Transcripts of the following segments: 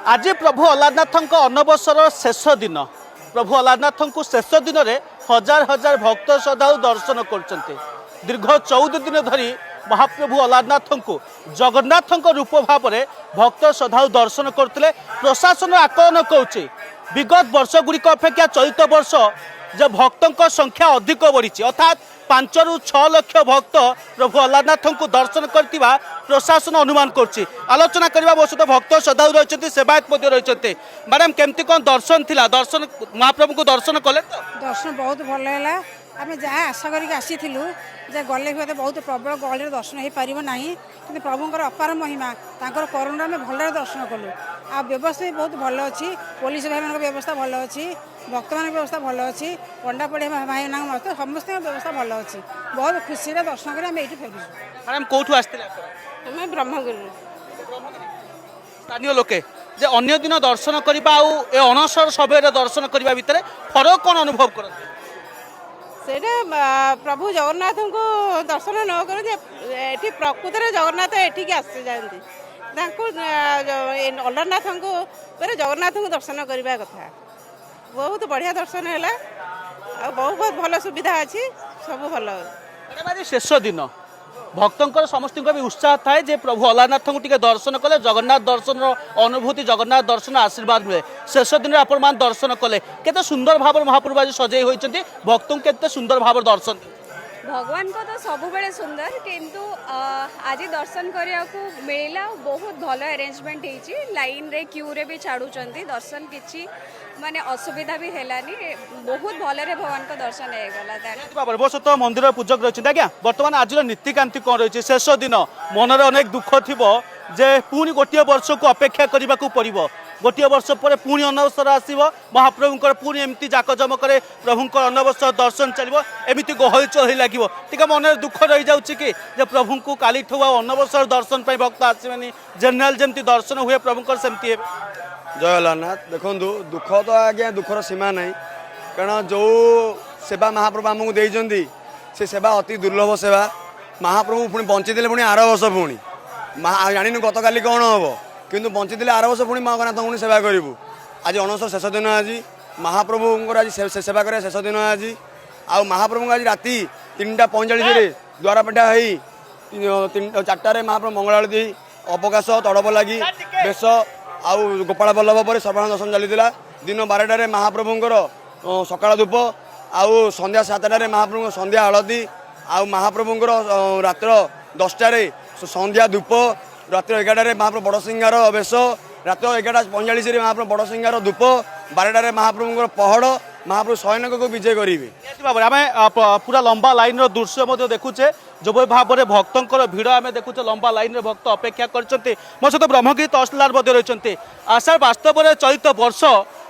आज प्रभु अलारनाथ अनवसर शेष दिन प्रभु अलारनाथ को शेष दिन में हजार हजार भक्त श्रद्धा दर्शन कर दीर्घ 14 दिन धरी महाप्रभु अलारनाथ को जगन्नाथ रूप भाव में भक्त श्रद्धा दर्शन करते। प्रशासन आकलन करुचे विगत वर्ष गुड़िक अपेक्षा चलित वर्ष जो भक्तों संख्या अधिक बढ़ी अर्थात 5 ରୁ 6 लाख भक्त प्रभु अलारनाथ को दर्शन करथिबा प्रशासन अनुमान करछि। आलोचना करबा बसत भक्त श्रद्धालु रहिछथि सेवायत मध्ये रहिछथि। मैडम केमती कोन दर्शन थिला दर्शन महाप्रभु को दर्शन कले तो दर्शन बहुत भल है। आम जहाँ आशा करके आसीलु जे गले हुए बहुत प्रबल गहली दर्शन हो पार ना कि प्रभुंर अपार महिमा तांकर करुणा आम भल दर्शन कलु। आ व्यवस्था भी बहुत भल अच्छी पुलिस भाई मान व्यवस्था भल अच्छी भक्त मान व्यवस्था भल अच्छी पंडा पड़िया भाई मान समस्त व्यवस्था भल अच्छी बहुत खुशी दर्शन कर ये फेरुँ। मैडम कौटू आसते आम ब्रह्मगिरी स्थानीय लोके जे अन्य दिन दर्शन करबा आ ए अनसर समय दर्शन करबा भितर फरक कौन अनुभव करते सेटा प्रभु जगन्नाथ को दर्शन न कर प्रकृत जगन्नाथ एठिक आसी जाती अलारनाथ को जगन्नाथ को दर्शन करने कथा बहुत बढ़िया दर्शन है बहुत भल सुविधा अच्छी सब भल। शेष दिन भक्तों समस्त भी उत्साह थाए जे प्रभु अलारनाथ को दर्शन कले जगन्नाथ दर्शन अनुभूति जगन्नाथ दर्शन आशीर्वाद मिले। शेष दिन आपण मान दर्शन कले केते सुंदर भाव महाप्रभु आज सजई होइछन्ति भक्तों केते सुंदर भाव दर्शन भगवान को तो सब बेले सुंदर किंतु आज दर्शन करने को मिलला बहुत भल अरेंजमेंट होती लाइन रे क्यू रे भी छाड़ुचंती दर्शन किछि माने असुविधा भी हेलानी बहुत भलरे भगवान को दर्शन होगला। बस तो मंदिर पूजक रही आज्ञा बर्तमान आज नीतिकांति कौन रही शेष दिन मनरे अनेक दुख थी जे पुणी गोटे वर्ष को अपेक्षा करने को पड़ो गोटे वर्ष पर पुणी अनवसर आसव महाप्रभुंर पुणी एमती जाकजमक प्रभुंर अनवसर दर्शन चलो एमती गहल चहल लगे टे मन दुख रही जाऊँगी कि प्रभु को काली ठू अनवसर दर्शन पर भक्त आसवे जेनेल जमी दर्शन हुए प्रभुंर सेमती जय अलारनाथ देखु दुख तो आज्ञा दुखर सीमा ना कारण जो सेवा महाप्रभु आमको देते से सेवा अति दुर्लभ सेवा महाप्रभु पुणी बंचीदे पुणी आर वर्ष पुणी जानी गत काली कौन हम किंतु बंचीदे आर वर्ष पुणी जगन्नाथ पुणी सेवा करूँ आज अनवसर शेष दिन आज महाप्रभुंर आज सेवा कर शेष दिन आज आ महाप्रभु आज राति 3:45 द्वारा पेटा हो 4टार महाप्रभु मंगल आरती अवकाश तड़प लगी बेश आउ गोपाल बल्लभ पर सर्वण दर्शन चली दिन 12टार महाप्रभुंर सकाल धूप आउ संध्या 7टार महाप्रभु संध्या आलती आउ महाप्रभुंर रात्र 10टार संध्या धूप रात्र 11टार महाप्रभु बड़ सिंगार बेश रात 11:45 महाप्रभु बड़ सिंगार धूप 12टार महाप्रभुंर पहड़ महाप्रभु शयनक को विजय करेंगे। आम पूरा लंबा लाइन दृश्य देखुचे जो भाव में भक्तों भिड़ आम देखुचे लंबा लाइन भक्त अपेक्षा कर मो सहित ब्रह्मगिरी तहसीलदार रही आशा वास्तव में चलित वर्ष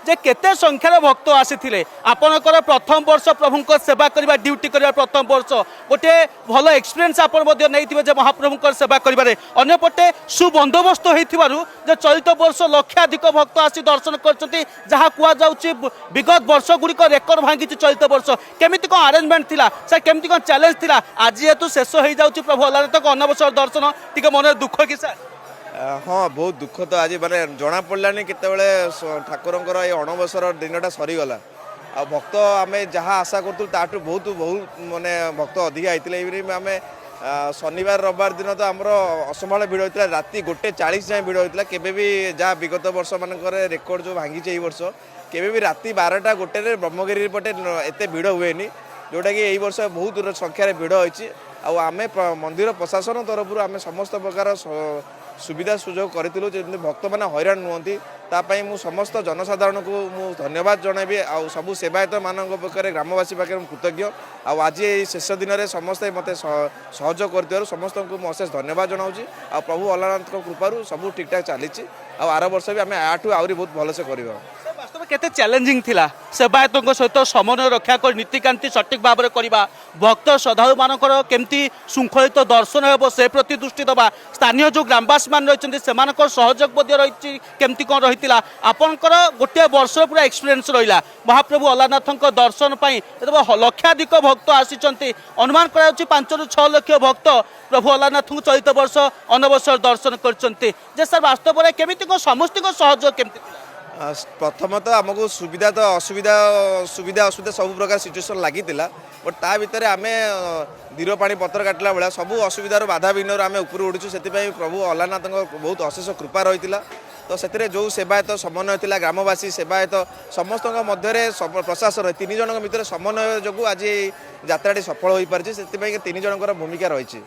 जे केते संख्यार भक्त आसी आपणकर प्रथम वर्ष प्रभु सेवा करने ड्यूटी करने प्रथम वर्ष गोटे भल एक्सपीरियंस आपे महाप्रभु सेवा करें अंपटे सुबंदोबस्त हो चलित वर्ष लक्षाधिक भक्त आसी दर्शन कर जहाँ कहुच्छी विगत वर्ष गुड़िक रेकर्ड भांगी चलित वर्ष केमी कौन आरेंजमेंट थिला सर केमी कौन चैलेंज थिला आज जेहेतु शेष हो जाऊँगी प्रभु अलारनाथ अनवसर दर्शन टी मन दुख कि सर हाँ बहुत दुख तो आज माने जना पड़ानी केतबले ठाकुरंकर ये अणवसर दिनटा सरीगला आ भक्त आम जहाँ आशा करूँ ताठू बहुत बहुत माने भक्त अधिका होते आम शनिवार रविवार दिन तो आमर असंभाल भिड़ होता राति 1:40 जाए भिड़ होता केबे भी जहाँ विगत वर्ष मानकर रेकर्ड जो भांगी ये वर्ष केबे भी राति 12टा 1 ब्रह्मगिरी पटे एत भिड़ हुए जोटा कि यही वर्ष बहुत संख्यार भिड़ होती आम मंदिर प्रशासन तरफ आम समस्त प्रकार सुविधा सुजोग करूँ जमी भक्त मैंने हैरान नुहति तापाई मु समस्त जनसाधारण को मु धन्यवाद जनइबी आ सबू सेवायत मान पाखे ग्रामवासी पाखे कृतज्ञ आज ये शेष दिन में समस्ते मत सहयोग कर समस्त को अशेष धन्यवाद जनाऊँगी आ प्रभु अलारनाथ कृपारू सब ठीक ठाक चली आर वर्ष भी आम आठू आहरी बहुत भलसे कर वास्तव केते चैलेंजिंग थिला सेवायतों सहित समन्वय रक्षा कर नीतिकांति सठिक भाव में करवा भक्त श्रद्धालु मानकर केमती श्रृंखलित दर्शन हो से प्रति दृष्टि दबा स्थानीय जो ग्रामवासी मान रही सहयोग रही केमती कौन रही आपणकर गोटे वर्ष पूरा एक्सपीरियंस रहा महाप्रभु अलारनाथ दर्शन लक्षाधिक भक्त आसी अनुमान कर 5 ରୁ 6 लक्ष भक्त प्रभु अलारनाथ चलित वर्ष अनवसर दर्शन करते सर वास्तव में केमी समस्त सहयोग केमती प्रथमतः आमको सुविधा तो असुविधा सुविधा असुविधा सब प्रकार सिचुएसन लगी बट ता भितर आम दीर पानी पत्र काटला बेला सब असुविधार बाधा विघ्न आम ऊपर उड़ीचु से प्रभु अलारनाथ बहुत अशेष कृपा रही तो से जो सेवायत समन्वय था ग्रामवासी सेवायत समस्त मध्य प्रशासन 3 जन भितर समन्वय जो आज यात्राटी सफल हो पारे से 3 जनकर भूमिका रही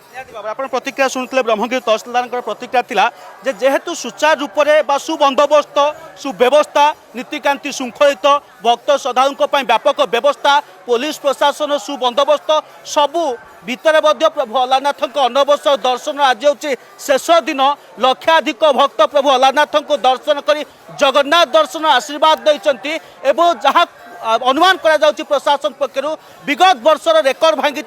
आप प्रतिक्रिया शुणुते ब्रह्मगिरी तहसीलदार प्रतिक्रिया थिला जे जेहेतु सुचारू रूप से सुबंदोबस्त सुव्यवस्था नीतिकांति श्रृंखलित भक्त श्रद्धालुओं व्यापक व्यवस्था पुलिस प्रशासन सुबंदोबस्त सबू भितर प्रभु अलारनाथ अनवसर दर्शन आज हूँ शेष दिन लक्षाधिक भक्त प्रभु अलारनाथ को दर्शन कर जगन्नाथ दर्शन आशीर्वाद देते जहाँ अनुमान करा प्रशासन पक्षर विगत वर्षर रेकर्ड भांगी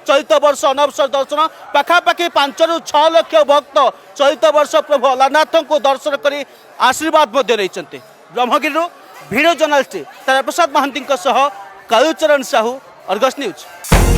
चलित वर्ष अनवसर दर्शन पाखापाखि 5 ରୁ 6 लक्ष भक्त चलित वर्ष प्रभु अलारनाथ को दर्शन कर आशीर्वाद नहीं ब्रह्मगिरी वीडियो जर्नालिस्ट तारा प्रसाद महांती कालूचरण साहू अर्गस न्यूज।